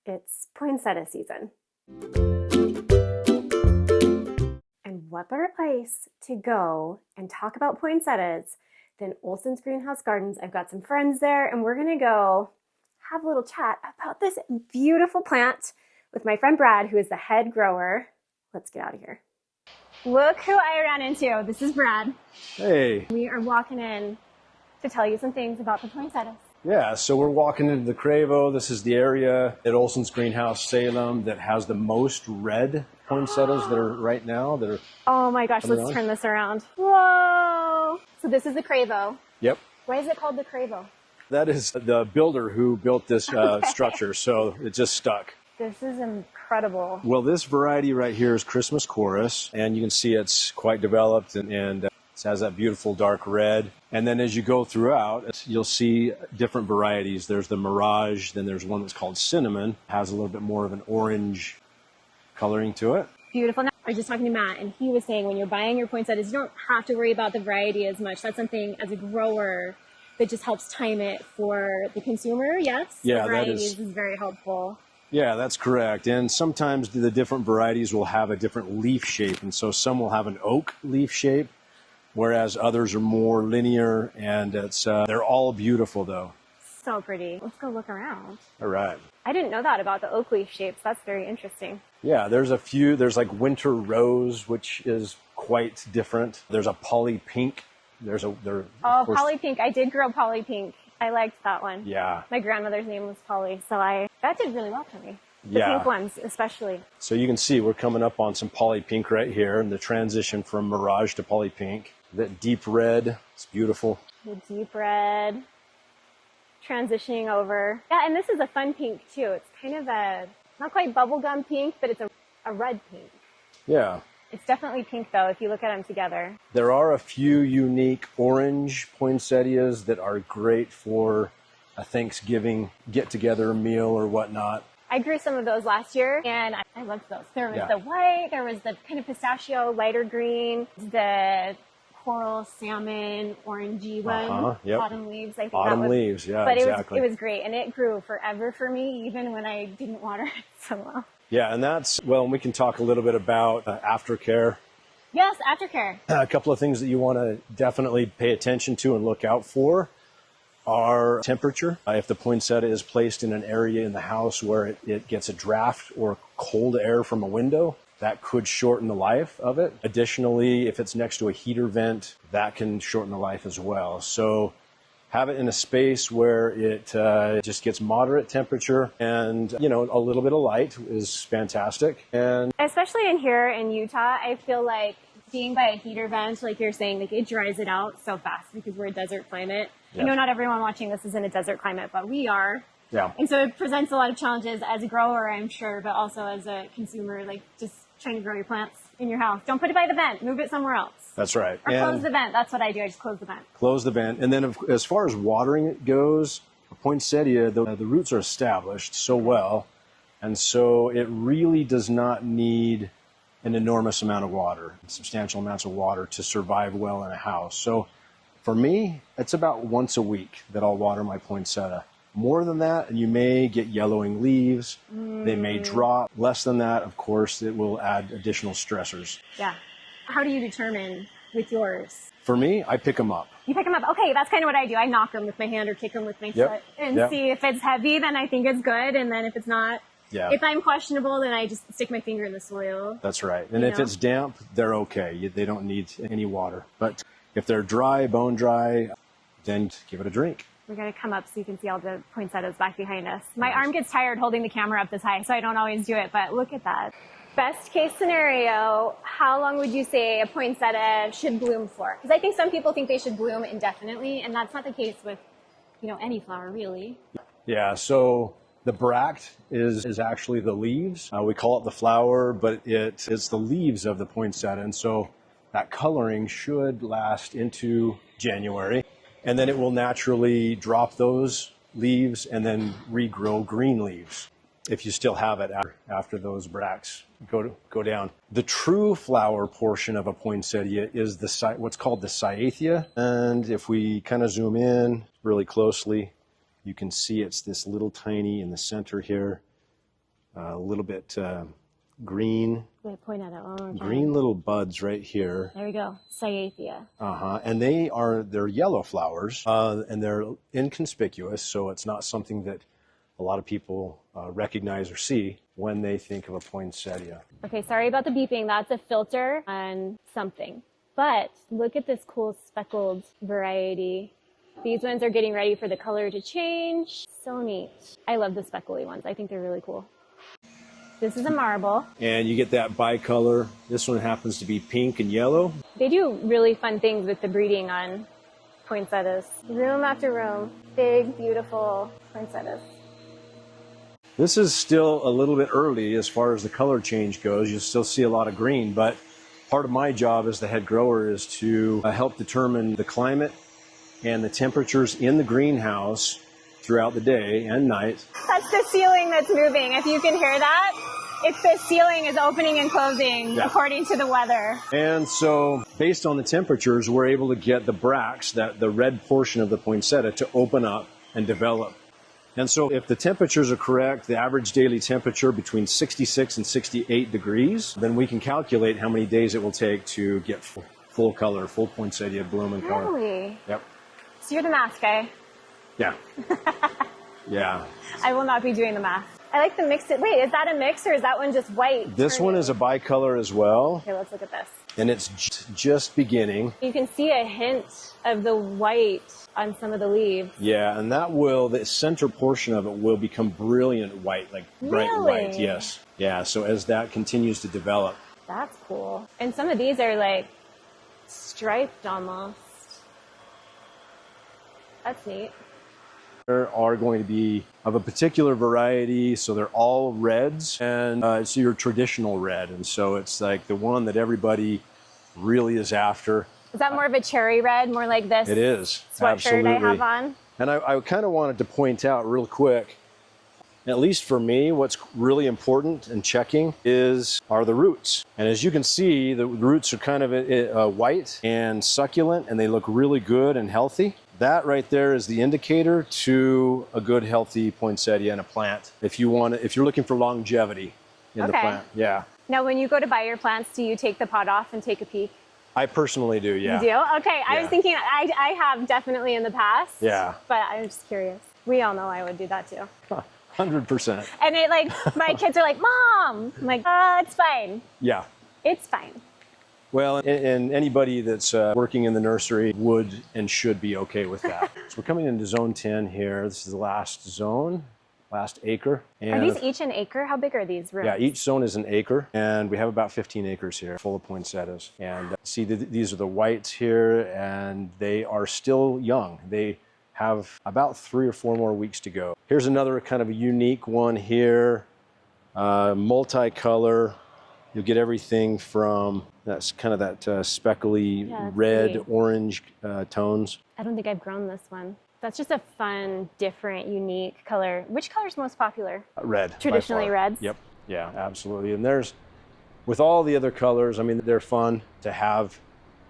It's poinsettia season. And what better place to go and talk about poinsettias than Olson's Greenhouse Gardens. I've got some friends there, and we're gonna go have a little chat about this beautiful plant with my friend Brad, who is the head grower. Let's get out of here. Look who I ran into. This is Brad. Hey. We are walking in to tell you some things about the poinsettias. Yeah, so we're walking into the Cravo. This is the area at Olson's Greenhouse, Salem, that has the most red poinsettias that are right now. That are. Oh my gosh, let's turn this around. Whoa! So this is the Cravo. Yep. Why is it called the Cravo? That is the builder who built this structure, so it just stuck. This is incredible. Well, this variety right here is Christmas Chorus, and you can see it's quite developed and it has that beautiful dark red. And then as you go throughout, you'll see different varieties. There's the Mirage, then there's one that's called Cinnamon. Has a little bit more of an orange coloring to it. Beautiful. Now, I was just talking to Matt, and he was saying when you're buying your poinsettias, you don't have to worry about the variety as much. That's something as a grower that just helps time it for the consumer. Yes? Yeah, the varieties is very helpful. Yeah, that's correct. And sometimes the different varieties will have a different leaf shape. And so some will have an oak leaf shape, whereas others are more linear, and they're all beautiful though. So pretty. Let's go look around. All right. I didn't know that about the oak leaf shapes. That's very interesting. Yeah, there's a few. There's like winter rose, which is quite different. There's a poly pink. Poly pink. I did grow poly pink. I liked that one. Yeah. My grandmother's name was Polly, so that did really well for me. The pink ones, especially. So you can see we're coming up on some poly pink right here, and the transition from Mirage to poly pink. That deep red, it's beautiful. The deep red, transitioning over. Yeah, and this is a fun pink too. It's kind of not quite bubblegum pink, but it's a red pink. Yeah. It's definitely pink though, if you look at them together. There are a few unique orange poinsettias that are great for a Thanksgiving get-together meal or whatnot. I grew some of those last year, and I loved those. There was the white, there was the kind of pistachio, lighter green, the coral salmon, orangey one, Yep. autumn leaves. I think autumn leaves, yeah, but exactly. it was great, and it grew forever for me, even when I didn't water it so well. Yeah, and we can talk a little bit about aftercare. Yes, aftercare. A couple of things that you want to definitely pay attention to and look out for are temperature. If the poinsettia is placed in an area in the house where it gets a draft or cold air from a window, that could shorten the life of it. Additionally, if it's next to a heater vent, that can shorten the life as well. So have it in a space where it just gets moderate temperature, and a little bit of light is fantastic. And especially in here in Utah, I feel like being by a heater vent, like you're saying, like it dries it out so fast because we're a desert climate. Yeah. I know not everyone watching this is in a desert climate, but we are. Yeah. And so it presents a lot of challenges as a grower, I'm sure, but also as a consumer, like just trying to grow your plants in your house. Don't put it by the vent. Move it somewhere else. That's right. Or close the vent. That's what I do. I just close the vent. Close the vent. And then as far as watering it goes, a poinsettia, the roots are established so well, and so it really does not need an enormous amount of water, substantial amounts of water to survive well in a house. So for me, it's about once a week that I'll water my poinsettia. More than that, and you may get yellowing leaves. They may drop. Less than that, of course, it will add additional stressors. Yeah. How do you determine with yours? For me, I pick them up. You pick them up. Okay, that's kind of what I do. I knock them with my hand or kick them with my foot and see if it's heavy, then I think it's good. And then if it's not, if I'm questionable, then I just stick my finger in the soil. That's right. And if it's damp, they're okay. They don't need any water. But if they're dry, bone dry, then give it a drink. We're going to come up so you can see all the poinsettias back behind us. My arm gets tired holding the camera up this high, so I don't always do it, but look at that. Best case scenario, how long would you say a poinsettia should bloom for? Because I think some people think they should bloom indefinitely, and that's not the case with, any flower, really. Yeah, so the bract is actually the leaves. We call it the flower, but it's the leaves of the poinsettia, and so that coloring should last into January. And then it will naturally drop those leaves and then regrow green leaves if you still have it after those bracts go down. The true flower portion of a poinsettia is what's called the cyathea. And if we kind of zoom in really closely, you can see it's this little tiny in the center here. a little bit green. Wait, point at it one more time. Green little buds right here. There we go. Cyathea. And they're yellow flowers, and they're inconspicuous, so it's not something that a lot of people recognize or see when they think of a poinsettia. Okay, sorry about the beeping. That's a filter on something. But look at this cool speckled variety. These ones are getting ready for the color to change. So neat. I love the speckly ones. I think they're really cool. This is a marble. And you get that bicolor. This one happens to be pink and yellow. They do really fun things with the breeding on poinsettias. Room after room. Big, beautiful poinsettias. This is still a little bit early as far as the color change goes. You still see a lot of green, but part of my job as the head grower is to help determine the climate and the temperatures in the greenhouse throughout the day and night. That's the ceiling that's moving. If you can hear that, it's the ceiling is opening and closing according to the weather. And so based on the temperatures, we're able to get the bracts, the red portion of the poinsettia, to open up and develop. And so if the temperatures are correct, the average daily temperature between 66 and 68 degrees, then we can calculate how many days it will take to get full color, full poinsettia bloom and color. Really? Yep. So you're the math guy. Yeah. Yeah. I will not be doing the math. I like the mixed. Wait, is that a mix or is that one just white? This one is a bicolor as well. Okay, let's look at this. And it's just beginning. You can see a hint of the white on some of the leaves. Yeah, and the center portion of it will become brilliant white, like bright white, yes. Yeah, so as that continues to develop. That's cool. And some of these are like striped almost. That's neat. There are going to be of a particular variety, so they're all reds, and it's your traditional red, and so it's like the one that everybody really is after. Is that more of a cherry red, more like this? It is, sweatshirt absolutely. I have on? And I kind of wanted to point out real quick, at least for me, what's really important in checking are the roots. And as you can see, the roots are kind of white and succulent, and they look really good and healthy. That right there is the indicator to a good, healthy poinsettia in a plant. If you're looking for longevity in the plant, yeah. Now, when you go to buy your plants, do you take the pot off and take a peek? I personally do, yeah. You do? Okay, I was thinking, I have definitely in the past. Yeah. But I'm just curious. We all know I would do that too. 100%. And it my kids are like, Mom! I'm like, it's fine. Yeah. It's fine. Well, and anybody that's working in the nursery would and should be okay with that. So we're coming into zone 10 here. This is the last zone, last acre. And are these each an acre? How big are these rooms? Yeah, each zone is an acre, and we have about 15 acres here full of poinsettias. And see, these are the whites here, and they are still young. They have about 3 or 4 more weeks to go. Here's another kind of a unique one here, multicolor. You'll get everything from that speckly red, orange tones. I don't think I've grown this one. That's just a fun, different, unique color. Which color is most popular? Red. Traditionally reds? Yep. Yeah, absolutely. And with all the other colors, I mean, they're fun to have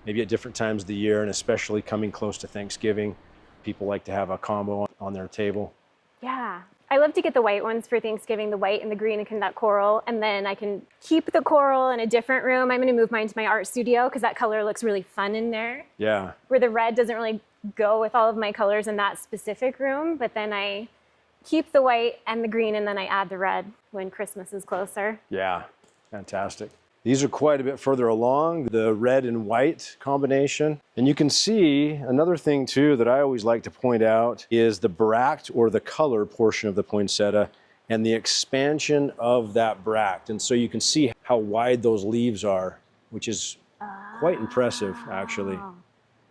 maybe at different times of the year, and especially coming close to Thanksgiving. People like to have a combo on their table. Yeah. I love to get the white ones for Thanksgiving, the white and the green and that coral, and then I can keep the coral in a different room. I'm going to move mine to my art studio because that color looks really fun in there. Yeah. Where the red doesn't really go with all of my colors in that specific room, but then I keep the white and the green, and then I add the red when Christmas is closer. Yeah, fantastic. These are quite a bit further along, the red and white combination. And you can see another thing too that I always like to point out is the bract, or the color portion of the poinsettia, and the expansion of that bract. And so you can see how wide those leaves are, which is quite impressive, actually.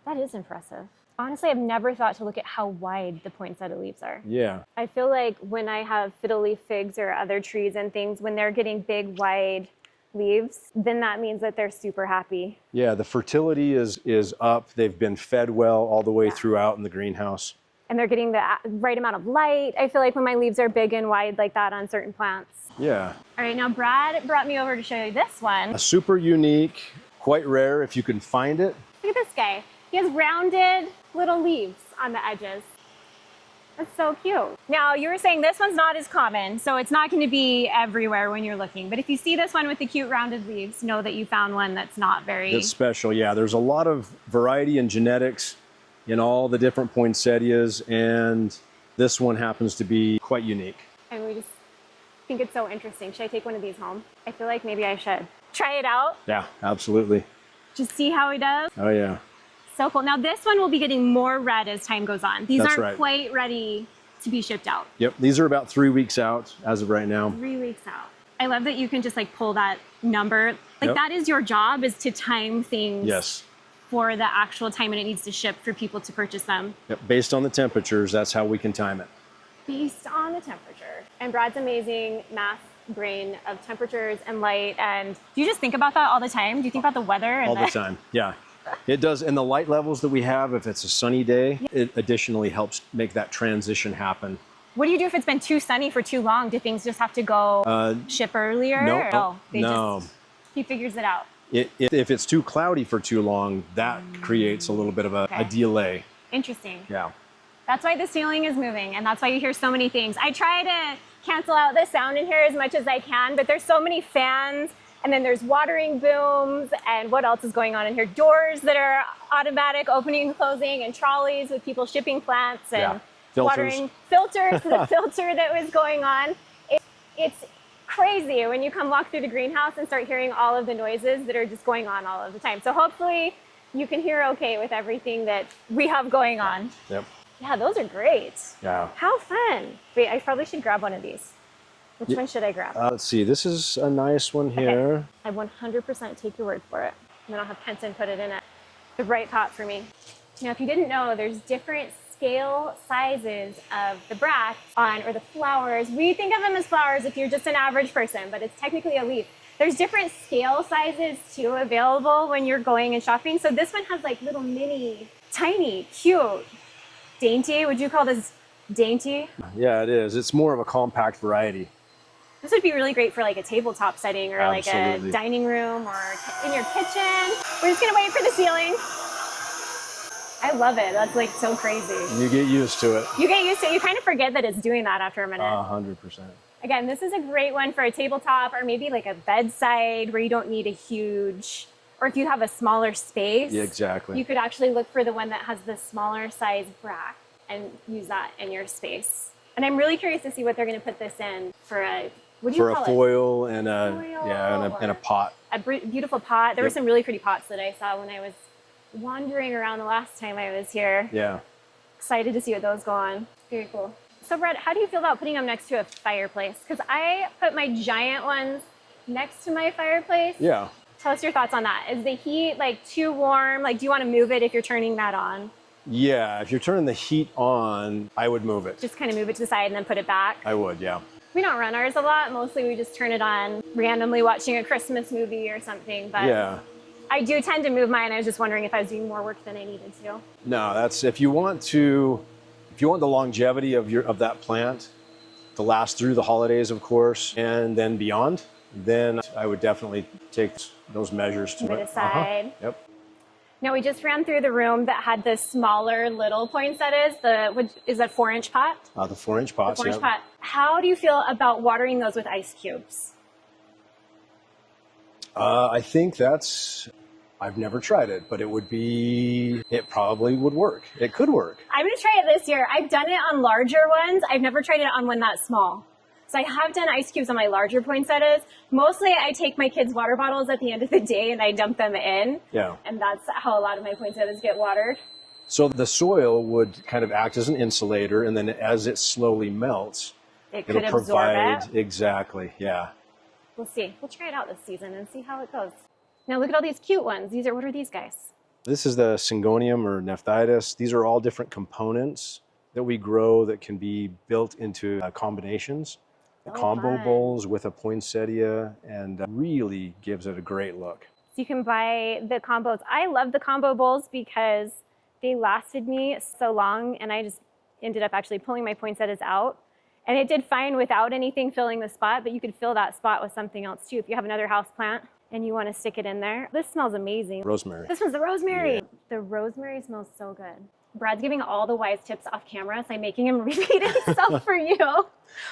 That is impressive. Honestly, I've never thought to look at how wide the poinsettia leaves are. Yeah. I feel like when I have fiddle leaf figs or other trees and things, when they're getting big, wide leaves, then that means that they're super happy. Yeah, the fertility is up. They've been fed well all the way throughout in the greenhouse. And they're getting the right amount of light. I feel like when my leaves are big and wide like that on certain plants. Yeah. All right, now Brad brought me over to show you this one. A super unique, quite rare if you can find it. Look at this guy. He has rounded little leaves on the edges. That's so cute. Now, you were saying this one's not as common, so it's not going to be everywhere when you're looking. But if you see this one with the cute rounded leaves, know that you found one that's not very... It's special, yeah. There's a lot of variety and genetics in all the different poinsettias, and this one happens to be quite unique. And we just think it's so interesting. Should I take one of these home? I feel like maybe I should. Try it out? Yeah, absolutely. Just see how he does? Oh, yeah. So cool. Now this one will be getting more red as time goes on. These That's aren't right. quite ready to be shipped out. Yep, these are about 3 weeks out as of right now. 3 weeks out. I love that you can just like pull that number. Like Yep. that is your job, is to time things Yes. for the actual time when it needs to ship for people to purchase them. Yep. Based on the temperatures, that's how we can time it. Based on the temperature. And Brad's amazing math brain of temperatures and light. And do you just think about that all the time? Do you think about the weather? And All the time, yeah. It does, and the light levels that we have, if it's a sunny day, it additionally helps make that transition happen. What do you do if it's been too sunny for too long? Do things just have to go ship earlier? No, No. He figures it out. If it's too cloudy for too long, that creates a little bit of a delay. Interesting. Yeah. That's why the ceiling is moving, and that's why you hear so many things. I try to cancel out the sound in here as much as I can, but there's so many fans, and then there's watering booms, and what else is going on in here? Doors that are automatic opening and closing, and trolleys with people shipping plants, and watering filters, the filter that was going on. It's crazy when you come walk through the greenhouse and start hearing all of the noises that are just going on all of the time. So hopefully you can hear okay with everything that we have going on. Yep. Yeah, those are great. Yeah. How fun. Wait, I probably should grab one of these. Which one should I grab? Let's see, this is a nice one here. Okay. I 100% take your word for it. And then I'll have Kenton put it in at the right pot for me. Now, if you didn't know, there's different scale sizes of the bracts or the flowers. We think of them as flowers if you're just an average person, but it's technically a leaf. There's different scale sizes too available when you're going and shopping. So this one has like little mini, tiny, cute, dainty. Would you call this dainty? Yeah, it is. It's more of a compact variety. This would be really great for like a tabletop setting or Absolutely. like a dining room or in your kitchen. We're just gonna wait for the ceiling. I love it. That's like so crazy. You get used to it. You get used to it. You kind of forget that it's doing that after a minute. 100%. Again, this is a great one for a tabletop or maybe like a bedside where you don't need a huge, or if you have a smaller space. Yeah, exactly. You could actually look for the one that has the smaller size bract and use that in your space. And I'm really curious to see what they're going to put this in for a, what do you call it? For a foil and a pot. A beautiful pot. There were some really pretty pots that I saw when I was wandering around the last time I was here. Yeah. Excited to see what those go on. Very cool. So Brett, how do you feel about putting them next to a fireplace? Because I put my giant ones next to my fireplace. Yeah. Tell us your thoughts on that. Is the heat like too warm? Like, do you want to move it if you're turning that on? Yeah, if you're turning the heat on, I would move it. Just kind of move it to the side and then put it back? I would, yeah. We don't run ours a lot. Mostly we just turn it on randomly watching a Christmas movie or something. But Yeah. I do tend to move mine. I was just wondering if I was doing more work than I needed to. No, that's if you want the longevity of that plant to last through the holidays, of course, and then beyond, then I would definitely take those measures to Move it aside. Yep. Now we just ran through the room that had the smaller little poinsettias. Is that 4-inch pot? The 4-inch pots. The 4-inch pot. How do you feel about watering those with ice cubes? I think I've never tried it, but it probably would work. It could work. I'm going to try it this year. I've done it on larger ones. I've never tried it on one that small. So I have done ice cubes on my larger poinsettias. Mostly I take my kids' water bottles at the end of the day and I dump them in. Yeah. And that's how a lot of my poinsettias get watered. So the soil would kind of act as an insulator, and then as it slowly melts, It'll absorb provide it. Exactly, yeah. We'll see. We'll try it out this season and see how it goes. Now look at all these cute ones. What are these guys? This is the Syngonium or Nephthyitis. These are all different components that we grow that can be built into combinations. Combo fun. bowls with a poinsettia, and really gives it a great look. So you can buy the combos. I love the combo bowls because they lasted me so long, and I just ended up actually pulling my poinsettias out. And it did fine without anything filling the spot, but you could fill that spot with something else too. If you have another house plant and you want to stick it in there. This smells amazing. Rosemary. This one's the rosemary. Yeah. The rosemary smells so good. Brad's giving all the wise tips off camera, so I'm making him repeat himself for you. All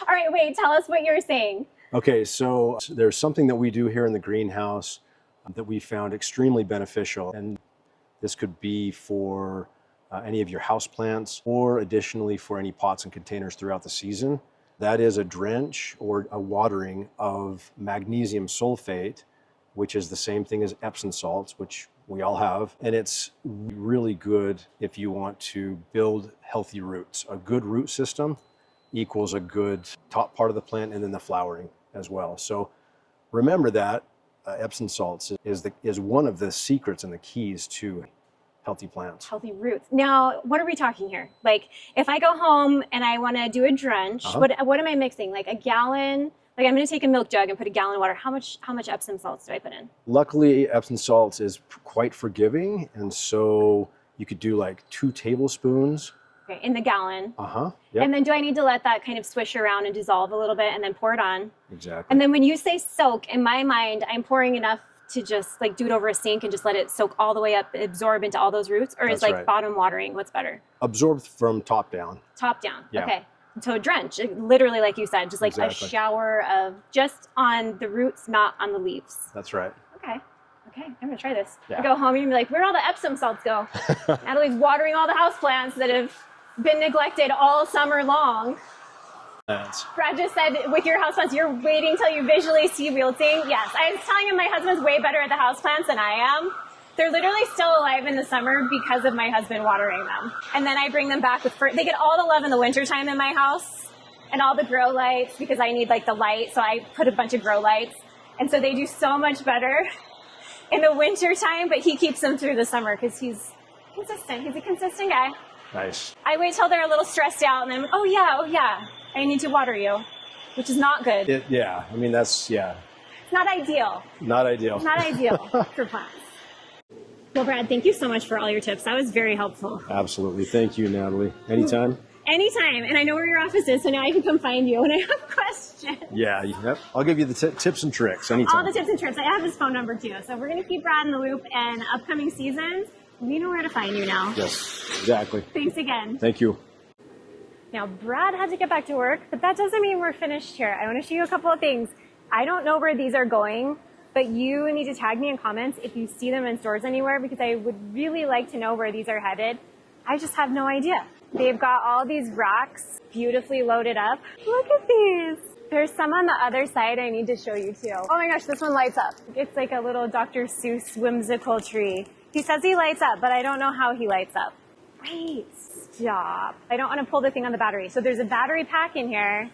right, wait, tell us what you're saying. Okay, so there's something that we do here in the greenhouse that we found extremely beneficial. And this could be for any of your house plants or additionally for any pots and containers throughout the season. That is a drench or a watering of magnesium sulfate, which is the same thing as Epsom salts, which we all have. And it's really good if you want to build healthy roots. A good root system equals a good top part of the plant and then the flowering as well. So remember that Epsom salts is one of the secrets and the keys to healthy plants. Healthy roots. Now, what are we talking here? Like, if I go home and I want to do a drench, what am I mixing? Like a gallon? Like, I'm going to take a milk jug and put a gallon of water. How much Epsom salts do I put in? Luckily, Epsom salts is quite forgiving, and so you could do like 2 tablespoons. Okay, in the gallon. Yep. And then do I need to let that kind of swish around and dissolve a little bit and then pour it on? Exactly. And then when you say soak, in my mind, I'm pouring enough to just like do it over a sink and just let it soak all the way up, absorb into all those roots? Or is like right. bottom watering what's better? Absorb from top down. Top down. Yeah. Okay. So a drench, literally like you said, just like Exactly. a shower of just on the roots, not on the leaves. That's right. Okay. Okay, I'm gonna try this. Yeah. I go home and you're like, where'd all the Epsom salts go? Natalie's watering all the houseplants that have been neglected all summer long. Brad just said, with your houseplants, you're waiting till you visually see wilting. Yes, I was telling him my husband's way better at the houseplants than I am. They're literally still alive in the summer because of my husband watering them. And then I bring them back with they get all the love in the wintertime in my house and all the grow lights because I need like the light. So I put a bunch of grow lights. And so they do so much better in the wintertime, but he keeps them through the summer because he's consistent. He's a consistent guy. Nice. I wait till they're a little stressed out and then, oh yeah, I need to water you, which is not good. Yeah, I mean, it's not ideal. Not ideal. It's not ideal for plants. Well, Brad, thank you so much for all your tips. That was very helpful. Absolutely. Thank you, Natalie. Anytime? Anytime. And I know where your office is, so now I can come find you when I have questions. Yeah, yep. I'll give you the tips and tricks anytime. All the tips and tricks. I have his phone number too. So we're going to keep Brad in the loop, and upcoming seasons, we know where to find you now. Yes, exactly. Thanks again. Thank you. Now, Brad had to get back to work, but that doesn't mean we're finished here. I want to show you a couple of things. I don't know where these are going, but you need to tag me in comments if you see them in stores anywhere, because I would really like to know where these are headed. I just have no idea. They've got all these racks beautifully loaded up. Look at these. There's some on the other side I need to show you too. Oh my gosh, this one lights up. It's like a little Dr. Seuss whimsical tree. He says he lights up, but I don't know how he lights up. Wait, stop. I don't want to pull the thing on the battery. So there's a battery pack in here,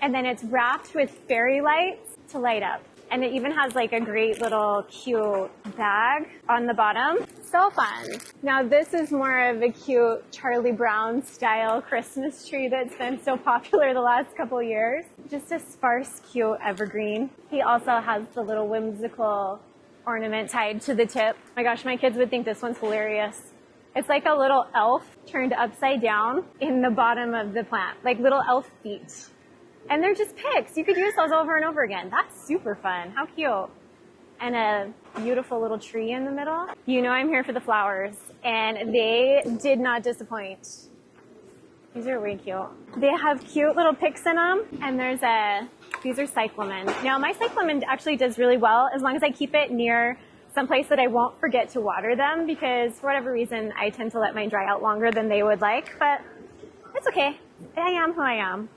and then it's wrapped with fairy lights to light up. And it even has like a great little cute bag on the bottom. So fun. Now this is more of a cute Charlie Brown style Christmas tree that's been so popular the last couple years. Just a sparse, cute evergreen. He also has the little whimsical ornament tied to the tip. Oh my gosh, my kids would think this one's hilarious. It's like a little elf turned upside down in the bottom of the plant, like little elf feet. And they're just picks. You could use those over and over again. That's super fun. How cute. And a beautiful little tree in the middle. You know I'm here for the flowers, and they did not disappoint. These are way cute. They have cute little picks in them, and these are cyclamen. Now my cyclamen actually does really well as long as I keep it near someplace that I won't forget to water them, because for whatever reason I tend to let mine dry out longer than they would like, but it's okay. I am who I am.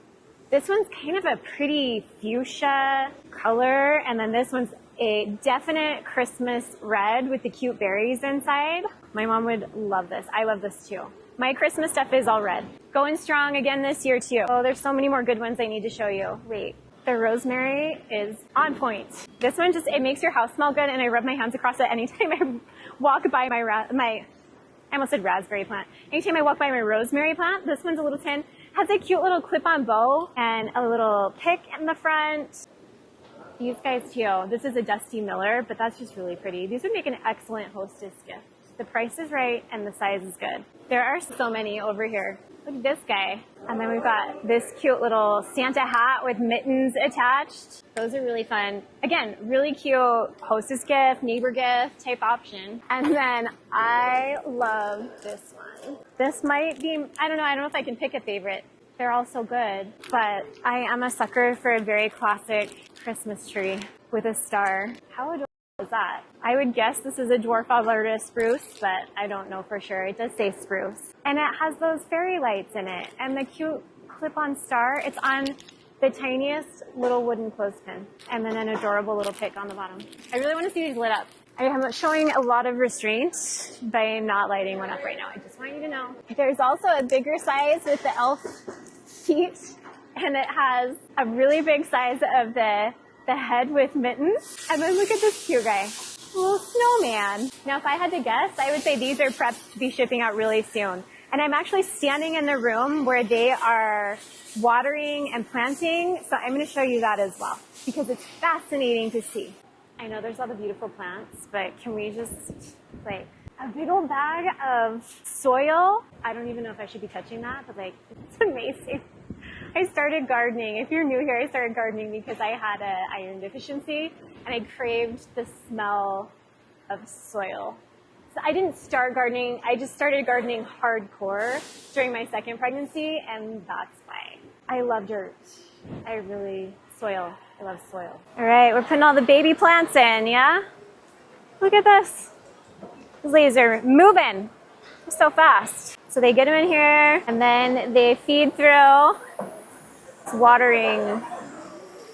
This one's kind of a pretty fuchsia color, and then this one's a definite Christmas red with the cute berries inside. My mom would love this. I love this too. My Christmas stuff is all red. Going strong again this year too. Oh, there's so many more good ones I need to show you. Wait, the rosemary is on point. This one it makes your house smell good, and I rub my hands across it anytime I walk by I almost said raspberry plant. Anytime I walk by my rosemary plant, this one's a little tin. Has a cute little clip-on bow and a little pick in the front. These guys too. This is a Dusty Miller, but that's just really pretty. These would make an excellent hostess gift. The price is right and the size is good. There are so many over here. Look at this guy. And then we've got this cute little Santa hat with mittens attached. Those are really fun. Again, really cute hostess gift, neighbor gift type option. And then I love this one. This might be, I don't know if I can pick a favorite. They're all so good, but I am a sucker for a very classic Christmas tree with a star. How adorable is that? I would guess this is a dwarf Alberta spruce, but I don't know for sure. It does say spruce. And it has those fairy lights in it and the cute clip-on star. It's on the tiniest little wooden clothespin and then an adorable little pick on the bottom. I really want to see these lit up. I am showing a lot of restraint by not lighting one up right now. I just want you to know. There's also a bigger size with the elf feet, and it has a really big size of the head with mittens. And then look at this cute guy. Little snowman. Now, if I had to guess, I would say these are prepped to be shipping out really soon. And I'm actually standing in the room where they are watering and planting. So I'm going to show you that as well, because it's fascinating to see. I know there's all the beautiful plants, but can we just, like, a big old bag of soil? I don't even know if I should be touching that, but like, it's amazing. I started gardening. If you're new here, I started gardening because I had an iron deficiency and I craved the smell of soil. So I didn't start gardening. I just started gardening hardcore during my second pregnancy, and that's why. I love dirt. I love soil. All right, we're putting all the baby plants in, yeah? Look at this. These ladies are moving so fast. So they get them in here, and then they feed through this watering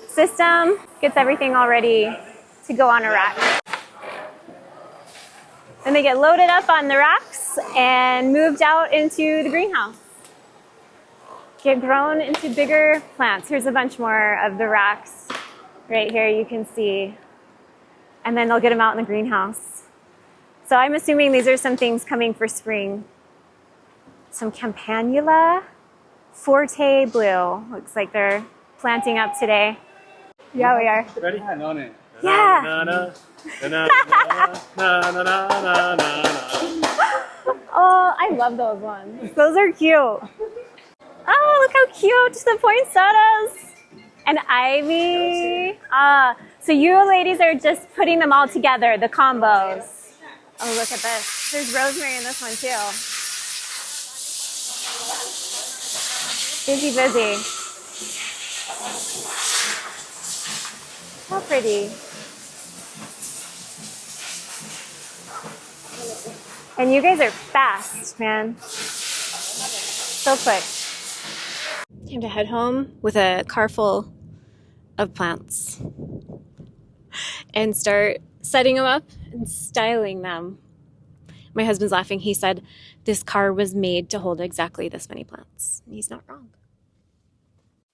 system. Gets everything all ready to go on a rack. Then they get loaded up on the racks and moved out into the greenhouse. Get grown into bigger plants. Here's a bunch more of the racks right here, you can see. And then they'll get them out in the greenhouse. So I'm assuming these are some things coming for spring. Some campanula, forte blue. Looks like they're planting up today. Yeah, we are. Ready? Yeah. Oh, I love those ones. Those are cute. Oh, look how cute the poinsettias. And ivy. So you ladies are just putting them all together, the combos. Oh, look at this. There's rosemary in this one too. Busy, busy. How pretty. And you guys are fast, man. So quick. Time to head home with a car full of plants and start setting them up and styling them. My husband's laughing. He said this car was made to hold exactly this many plants. And he's not wrong.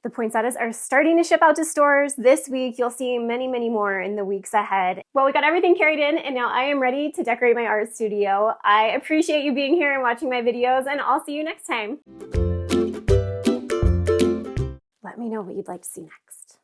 The poinsettias are starting to ship out to stores this week. You'll see many, many more in the weeks ahead. Well, we got everything carried in, and now I am ready to decorate my art studio. I appreciate you being here and watching my videos, and I'll see you next time. Let me know what you'd like to see next.